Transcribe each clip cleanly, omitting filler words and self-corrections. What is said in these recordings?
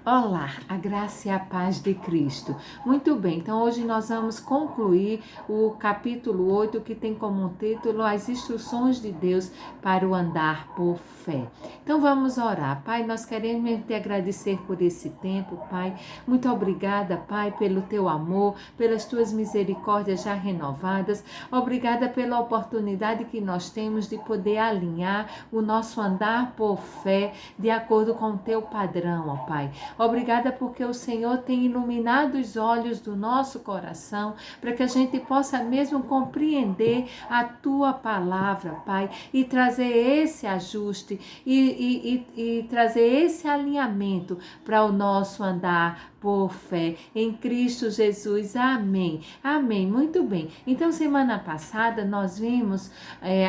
Olá, a graça e a paz de Cristo. Muito bem, então hoje nós vamos concluir o capítulo 8, que tem como título As Instruções de Deus para o Andar por Fé. Então vamos orar. Pai, nós queremos te agradecer por esse tempo, Pai. Muito obrigada, Pai, pelo teu amor, pelas tuas misericórdias já renovadas. Obrigada pela oportunidade que nós temos de poder alinhar o nosso andar por fé de acordo com o teu padrão, ó Pai. Obrigada porque o Senhor tem iluminado os olhos do nosso coração para que a gente possa mesmo compreender a tua palavra, Pai, e trazer esse ajuste e trazer esse alinhamento para o nosso andar por fé em Cristo Jesus. Amém. Amém. Muito bem. Então, semana passada nós vimos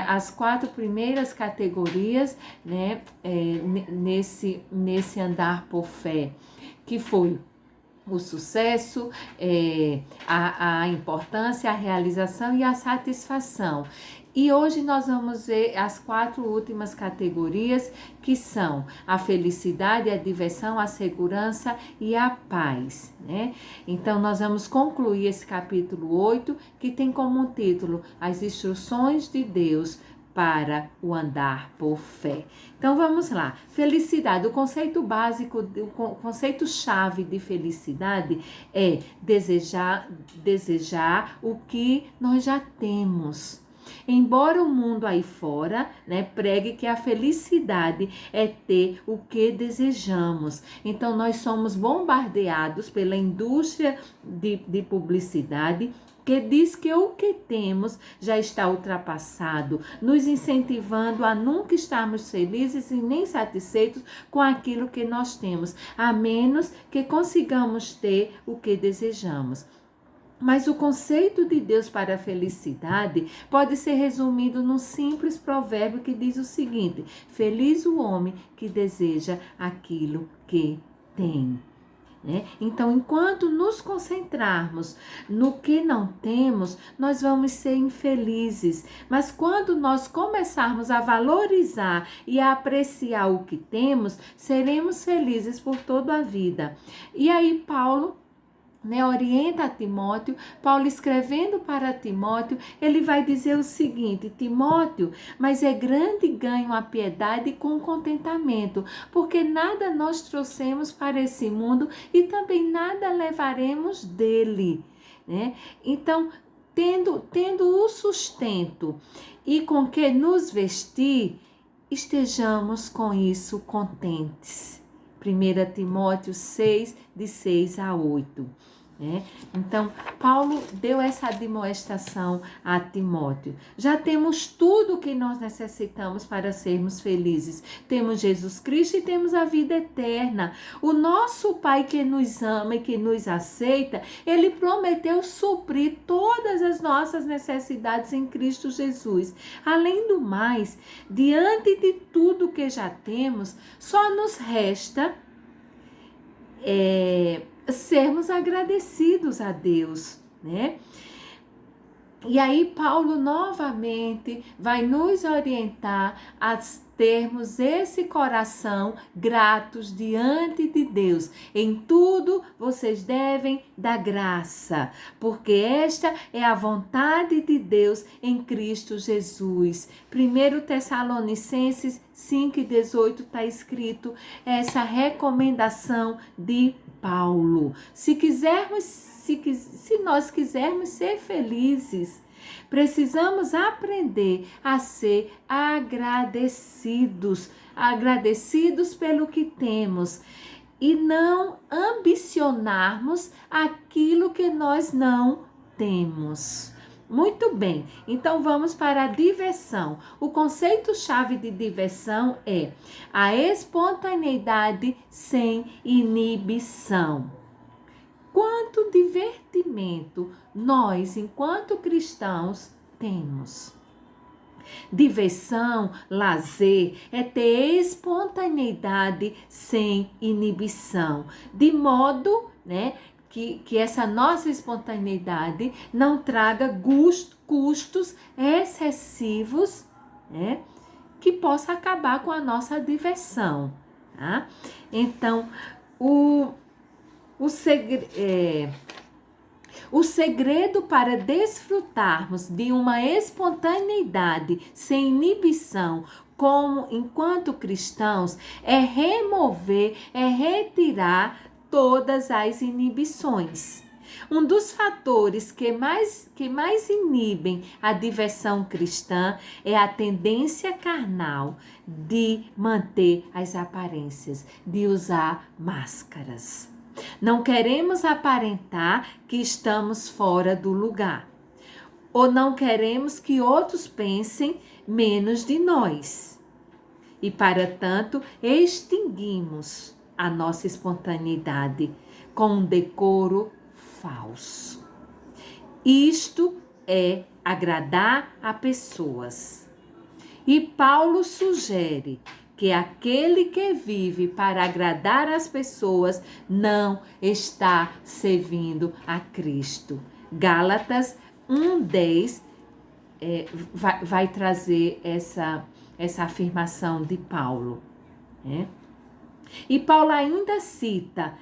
as 4 primeiras categorias, né, nesse andar por fé, que foi o sucesso, a importância, a realização e a satisfação. E hoje nós vamos ver as 4 últimas categorias, que são a felicidade, a diversão, a segurança e a paz, né? Então nós vamos concluir esse capítulo 8, que tem como título As Instruções de Deus para o andar por fé. Então vamos lá. Felicidade, o conceito básico, o conceito chave de felicidade é desejar o que nós já temos. Embora o mundo aí fora, né, pregue que a felicidade é ter o que desejamos. Então nós somos bombardeados pela indústria de publicidade, que diz que o que temos já está ultrapassado, nos incentivando a nunca estarmos felizes e nem satisfeitos com aquilo que nós temos, a menos que consigamos ter o que desejamos. Mas o conceito de Deus para a felicidade pode ser resumido num simples provérbio que diz o seguinte: feliz o homem que deseja aquilo que tem. Então, enquanto nos concentrarmos no que não temos, nós vamos ser infelizes. Mas quando nós começarmos a valorizar e a apreciar o que temos, seremos felizes por toda a vida. E aí, Paulo, orienta a Timóteo. Paulo, escrevendo para Timóteo, ele vai dizer o seguinte: Timóteo, mas é grande ganho a piedade com contentamento, porque nada nós trouxemos para esse mundo e também nada levaremos dele, né? Então, tendo o sustento e com que nos vestir, estejamos com isso contentes. 1 Timóteo 6, de 6 a 8. Então, Paulo deu essa admoestação a Timóteo. Já temos tudo o que nós necessitamos para sermos felizes. Temos Jesus Cristo e temos a vida eterna. O nosso Pai que nos ama e que nos aceita, Ele prometeu suprir todas as nossas necessidades em Cristo Jesus. Além do mais, diante de tudo que já temos, só nos resta sermos agradecidos a Deus, né? E aí Paulo novamente vai nos orientar a termos esse coração gratos diante de Deus. Em tudo vocês devem dar graça, porque esta é a vontade de Deus em Cristo Jesus. 1 Tessalonicenses 5:18 está escrito essa recomendação de Paulo. Se nós quisermos ser felizes, precisamos aprender a ser agradecidos pelo que temos e não ambicionarmos aquilo que nós não temos. Muito bem, então vamos para a diversão. O conceito-chave de diversão é a espontaneidade sem inibição. Quanto divertimento nós, enquanto cristãos, temos? Diversão, lazer, é ter espontaneidade sem inibição, de modo, que essa nossa espontaneidade não traga custos excessivos, que possa acabar com a nossa diversão, tá? Então, O, o segredo para desfrutarmos de uma espontaneidade sem inibição, como enquanto cristãos, é retirar todas as inibições. Um dos fatores que mais inibem a diversão cristã é a tendência carnal de manter as aparências, de usar máscaras. Não queremos aparentar que estamos fora do lugar, ou não queremos que outros pensem menos de nós. E, para tanto, extinguimos a nossa espontaneidade com um decoro falso. Isto é agradar a pessoas. E Paulo sugere que aquele que vive para agradar as pessoas não está servindo a Cristo. Gálatas 1:10 vai trazer essa afirmação de Paulo, né? E Paulo ainda cita,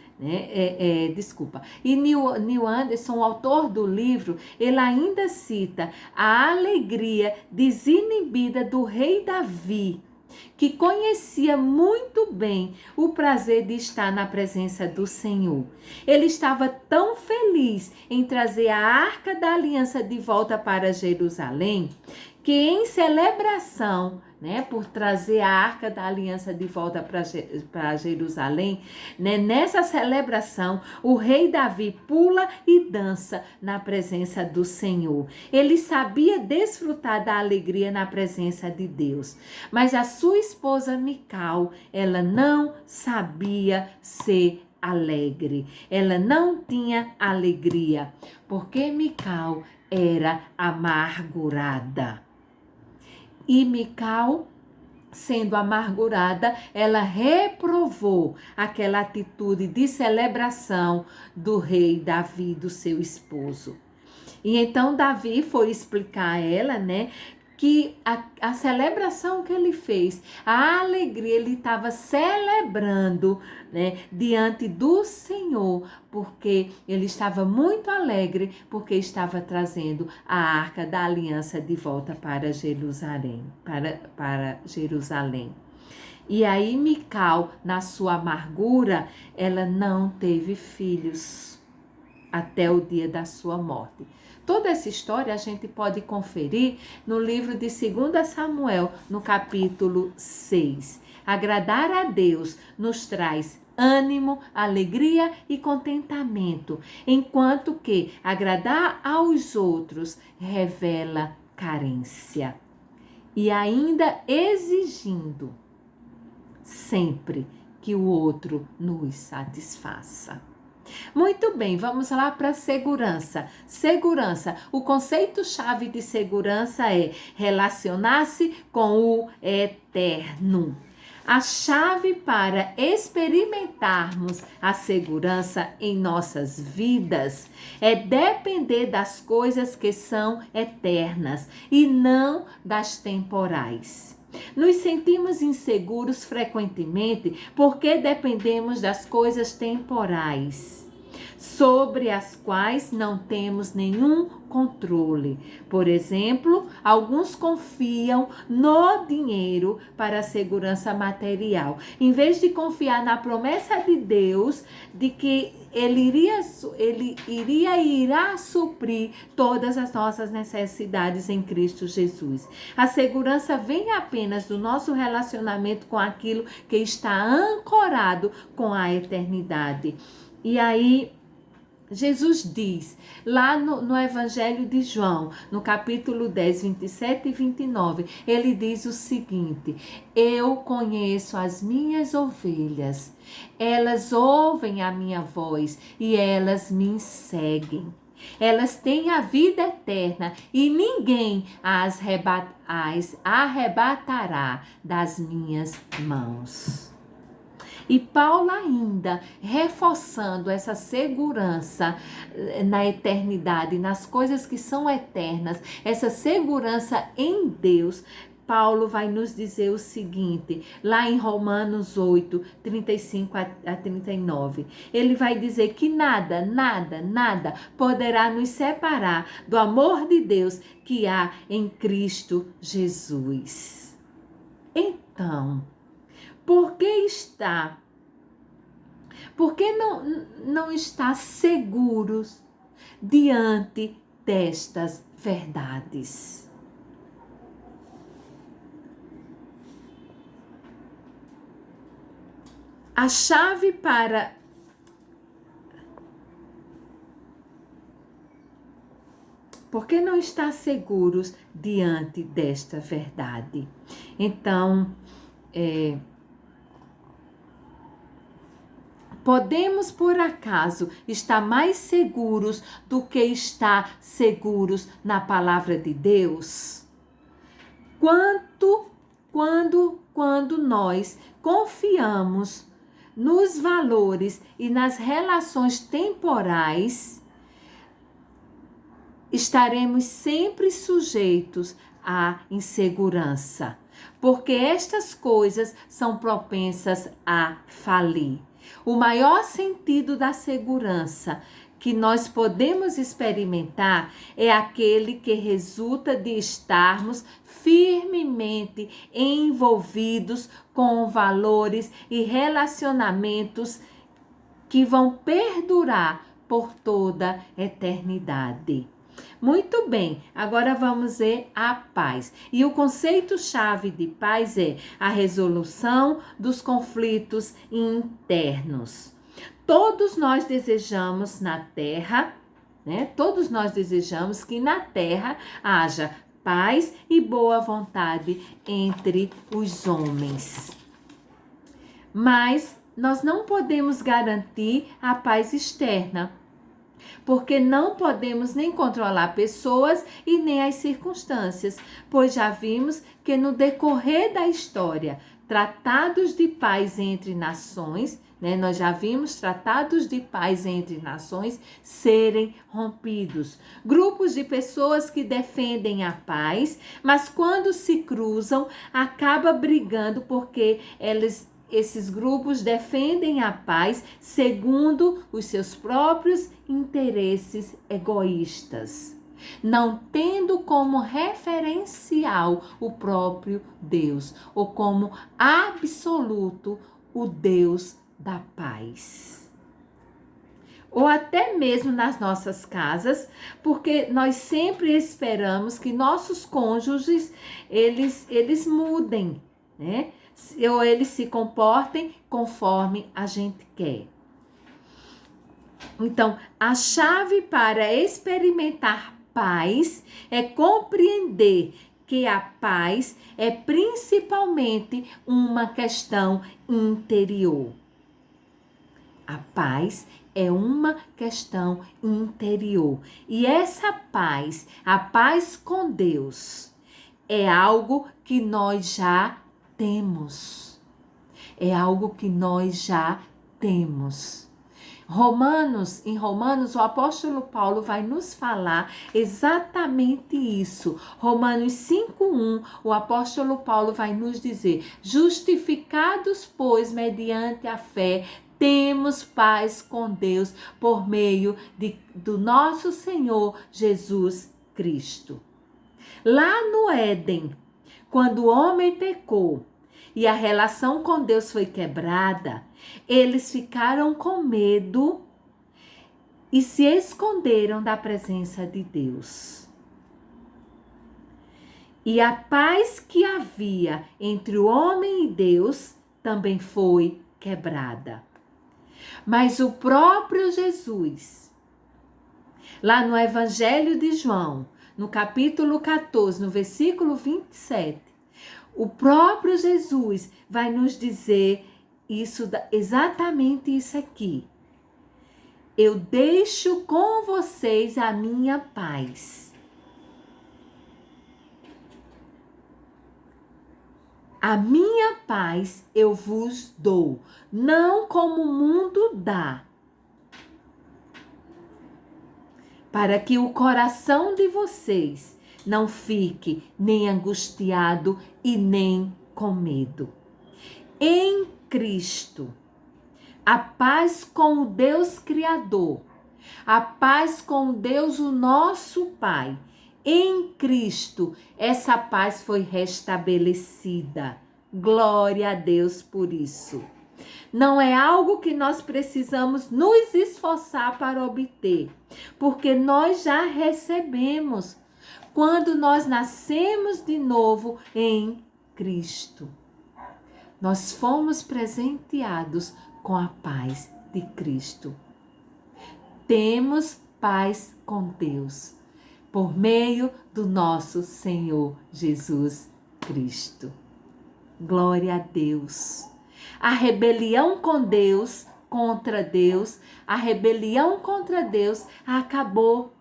e Neil Anderson, o autor do livro, ele ainda cita a alegria desinibida do rei Davi, que conhecia muito bem o prazer de estar na presença do Senhor. Ele estava tão feliz em trazer a Arca da Aliança de volta para Jerusalém, que em celebração, por trazer a Arca da Aliança de volta para Jerusalém, nessa celebração, o rei Davi pula e dança na presença do Senhor. Ele sabia desfrutar da alegria na presença de Deus, mas a sua esposa Mical, ela não sabia ser alegre. Ela não tinha alegria, porque Mical era amargurada. E Mical, sendo amargurada, ela reprovou aquela atitude de celebração do rei Davi, do seu esposo. E então Davi foi explicar a ela, que a celebração que ele fez, a alegria, ele estava celebrando, diante do Senhor, porque ele estava muito alegre, porque estava trazendo a Arca da Aliança de volta para Jerusalém, para Jerusalém. E aí Mical, na sua amargura, ela não teve filhos até o dia da sua morte. Toda essa história a gente pode conferir no livro de 2 Samuel, no capítulo 6. Agradar a Deus nos traz ânimo, alegria e contentamento, enquanto que agradar aos outros revela carência. E ainda exigindo sempre que o outro nos satisfaça. Muito bem, vamos lá para segurança. Segurança, o conceito-chave de segurança é relacionar-se com o eterno. A chave para experimentarmos a segurança em nossas vidas é depender das coisas que são eternas e não das temporais. Nos sentimos inseguros frequentemente porque dependemos das coisas temporais, sobre as quais não temos nenhum controle. Por exemplo, alguns confiam no dinheiro para a segurança material, em vez de confiar na promessa de Deus de que Ele irá suprir todas as nossas necessidades em Cristo Jesus. A segurança vem apenas do nosso relacionamento com aquilo que está ancorado com a eternidade. E aí, Jesus diz, lá no Evangelho de João, no capítulo 10, 27 e 29, ele diz o seguinte: eu conheço as minhas ovelhas, elas ouvem a minha voz e elas me seguem. Elas têm a vida eterna e ninguém as arrebatará das minhas mãos. E Paulo ainda reforçando essa segurança na eternidade, nas coisas que são eternas, essa segurança em Deus. Paulo vai nos dizer o seguinte, lá em Romanos 8, 35 a 39. Ele vai dizer que nada, nada, nada poderá nos separar do amor de Deus que há em Cristo Jesus. Então, por que não está seguros diante destas verdades? A chave para Por que não estar seguros diante desta verdade? Então, podemos por acaso estar mais seguros do que estar seguros na palavra de Deus? Quando nós confiamos nos valores e nas relações temporais, estaremos sempre sujeitos à insegurança, porque estas coisas são propensas a falir. O maior sentido da segurança que nós podemos experimentar é aquele que resulta de estarmos firmemente envolvidos com valores e relacionamentos que vão perdurar por toda a eternidade. Muito bem, agora vamos ver a paz. E o conceito-chave de paz é a resolução dos conflitos internos. Todos nós desejamos na Terra, Todos nós desejamos que na Terra haja paz e boa vontade entre os homens. Mas nós não podemos garantir a paz externa, porque não podemos nem controlar pessoas e nem as circunstâncias, pois já vimos que no decorrer da história, tratados de paz entre nações, nós já vimos tratados de paz entre nações serem rompidos. Grupos de pessoas que defendem a paz, mas quando se cruzam, acaba brigando porque esses grupos defendem a paz segundo os seus próprios interesses egoístas, não tendo como referencial o próprio Deus, ou como absoluto o Deus da paz. Ou até mesmo nas nossas casas, porque nós sempre esperamos que nossos cônjuges, eles mudem, ou eles se comportem conforme a gente quer. Então, a chave para experimentar paz é compreender que a paz é principalmente uma questão interior. A paz é uma questão interior. E essa paz, a paz com Deus, é algo que nós já temos. É algo que nós já temos. Em Romanos, o apóstolo Paulo vai nos falar exatamente isso. Romanos 5:1, o apóstolo Paulo vai nos dizer: justificados, pois, mediante a fé, temos paz com Deus por meio do nosso Senhor Jesus Cristo. Lá no Éden, quando o homem pecou e a relação com Deus foi quebrada, eles ficaram com medo e se esconderam da presença de Deus. E a paz que havia entre o homem e Deus também foi quebrada. Mas o próprio Jesus, lá no Evangelho de João, no capítulo 14, no versículo 27, o próprio Jesus vai nos dizer exatamente isso aqui. Eu deixo com vocês a minha paz. A minha paz eu vos dou, não como o mundo dá. Para que o coração de vocês Não fique nem angustiado e nem com medo. Em Cristo, a paz com o Deus Criador, a paz com Deus, o nosso Pai. Em Cristo, essa paz foi restabelecida. Glória a Deus por isso. Não é algo que nós precisamos nos esforçar para obter, porque nós já recebemos quando nós nascemos de novo em Cristo. Nós fomos presenteados com a paz de Cristo. Temos paz com Deus por meio do nosso Senhor Jesus Cristo. Glória a Deus. A rebelião contra Deus, a rebelião contra Deus acabou.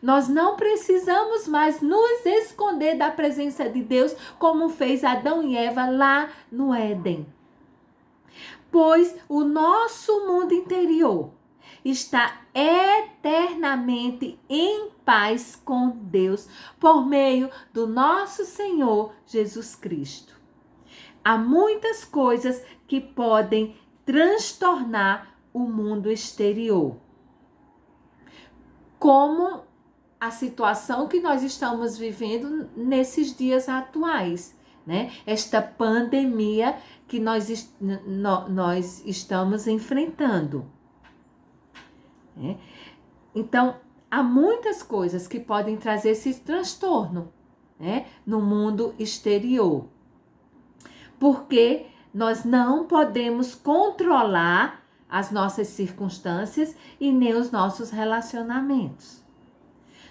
Nós não precisamos mais nos esconder da presença de Deus como fez Adão e Eva lá no Éden. Pois o nosso mundo interior está eternamente em paz com Deus por meio do nosso Senhor Jesus Cristo. Há muitas coisas que podem transtornar o mundo exterior, como a situação que nós estamos vivendo nesses dias atuais, né? Esta pandemia que nós estamos enfrentando. Né? Então, há muitas coisas que podem trazer esse transtorno, né, no mundo exterior. Porque nós não podemos controlar as nossas circunstâncias e nem os nossos relacionamentos.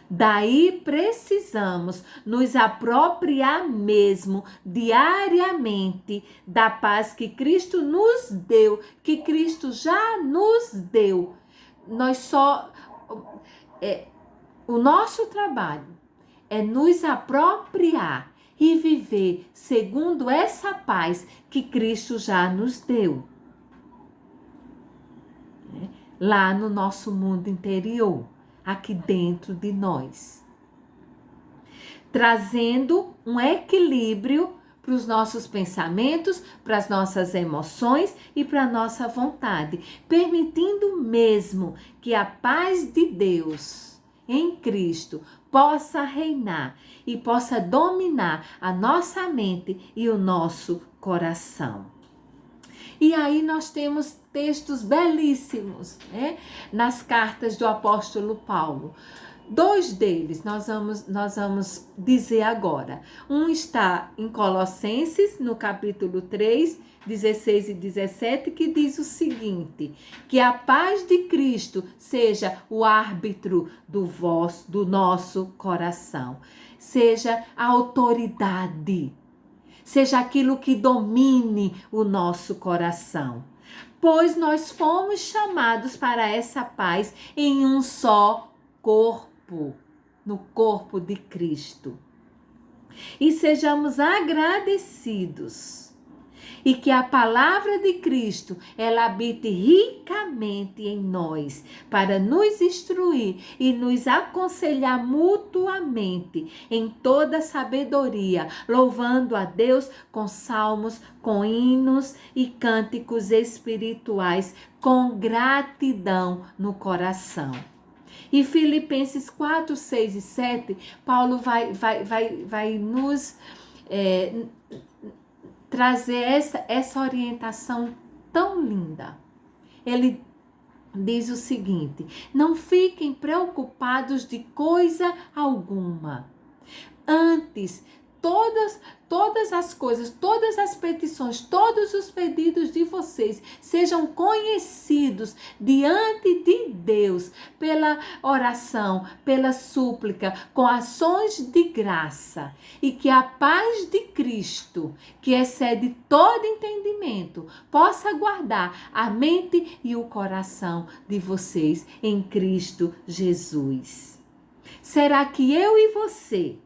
Daí precisamos nos apropriar mesmo diariamente da paz que Cristo nos deu, que Cristo já nos deu. O nosso trabalho é nos apropriar e viver segundo essa paz que Cristo já nos deu. Lá no nosso mundo interior, aqui dentro de nós. Trazendo um equilíbrio para os nossos pensamentos, para as nossas emoções e para a nossa vontade. Permitindo mesmo que a paz de Deus em Cristo possa reinar e possa dominar a nossa mente e o nosso coração. E aí nós temos textos belíssimos, né, nas cartas do apóstolo Paulo. 2 deles nós vamos dizer agora. Um está em Colossenses, no capítulo 3, 16 e 17, que diz o seguinte: que a paz de Cristo seja o árbitro do nosso coração, seja a autoridade, seja aquilo que domine o nosso coração. Pois nós fomos chamados para essa paz em um só corpo, no corpo de Cristo. E sejamos agradecidos. E que a palavra de Cristo, ela habite ricamente em nós, para nos instruir e nos aconselhar mutuamente em toda sabedoria, louvando a Deus com salmos, com hinos e cânticos espirituais, com gratidão no coração. E Filipenses 4, 6 e 7, Paulo vai nos trazer essa orientação tão linda. Ele diz o seguinte: não fiquem preocupados de coisa alguma. Antes, todas as coisas, todas as petições, todos os pedidos de vocês sejam conhecidos diante de Deus pela oração, pela súplica, com ações de graça, e que a paz de Cristo, que excede todo entendimento, possa guardar a mente e o coração de vocês em Cristo Jesus. Será que eu e você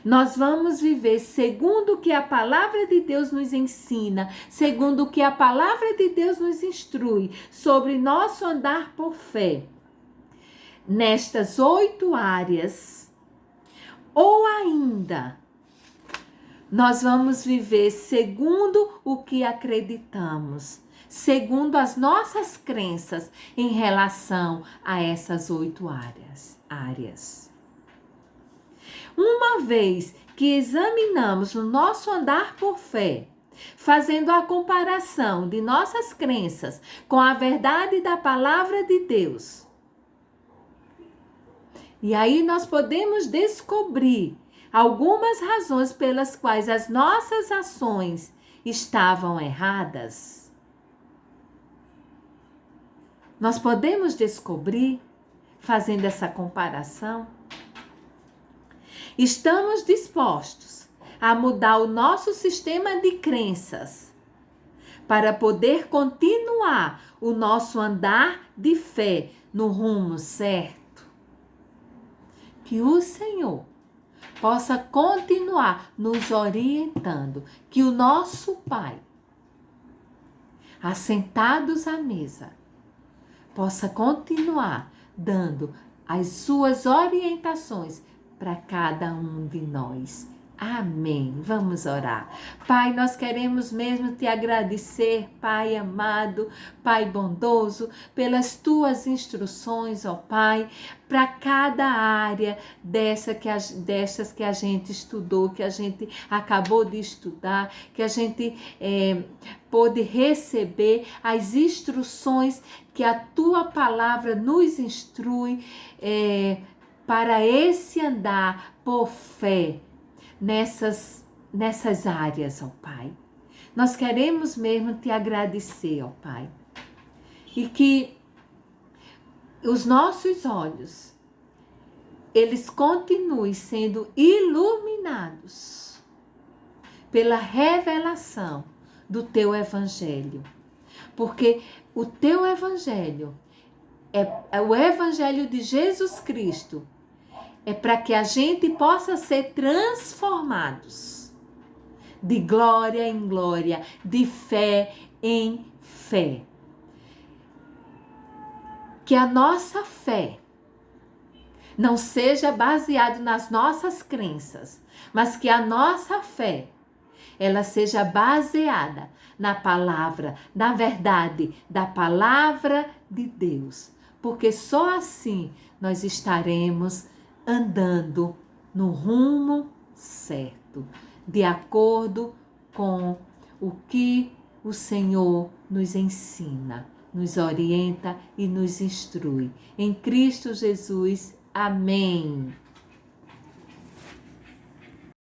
nós vamos viver segundo o que a palavra de Deus nos ensina, segundo o que a palavra de Deus nos instrui sobre nosso andar por fé, nestas 8 áreas? Ou ainda, nós vamos viver segundo o que acreditamos, segundo as nossas crenças em relação a essas 8 áreas. Uma vez que examinamos o nosso andar por fé, fazendo a comparação de nossas crenças com a verdade da palavra de Deus, e aí nós podemos descobrir algumas razões pelas quais as nossas ações estavam erradas. Nós podemos descobrir, fazendo essa comparação, estamos dispostos a mudar o nosso sistema de crenças para poder continuar o nosso andar de fé no rumo certo. Que o Senhor possa continuar nos orientando, que o nosso Pai, assentados à mesa, possa continuar dando as suas orientações para cada um de nós. Amém. Vamos orar. Pai, nós queremos mesmo te agradecer, Pai amado, Pai bondoso, pelas tuas instruções, ó Pai, para cada área dessas que a gente estudou, que a gente acabou de estudar, que a gente pôde receber as instruções que a tua palavra nos instrui para esse andar por fé nessas áreas, ó Pai. Nós queremos mesmo te agradecer, ó Pai. E que os nossos olhos, eles continuem sendo iluminados pela revelação do teu evangelho. Porque o teu evangelho é o evangelho de Jesus Cristo. É para que a gente possa ser transformados de glória em glória, de fé em fé. Que a nossa fé não seja baseada nas nossas crenças, mas que a nossa fé ela seja baseada na palavra, na verdade da palavra de Deus. Porque só assim nós estaremos andando no rumo certo, de acordo com o que o Senhor nos ensina, nos orienta e nos instrui. Em Cristo Jesus, amém.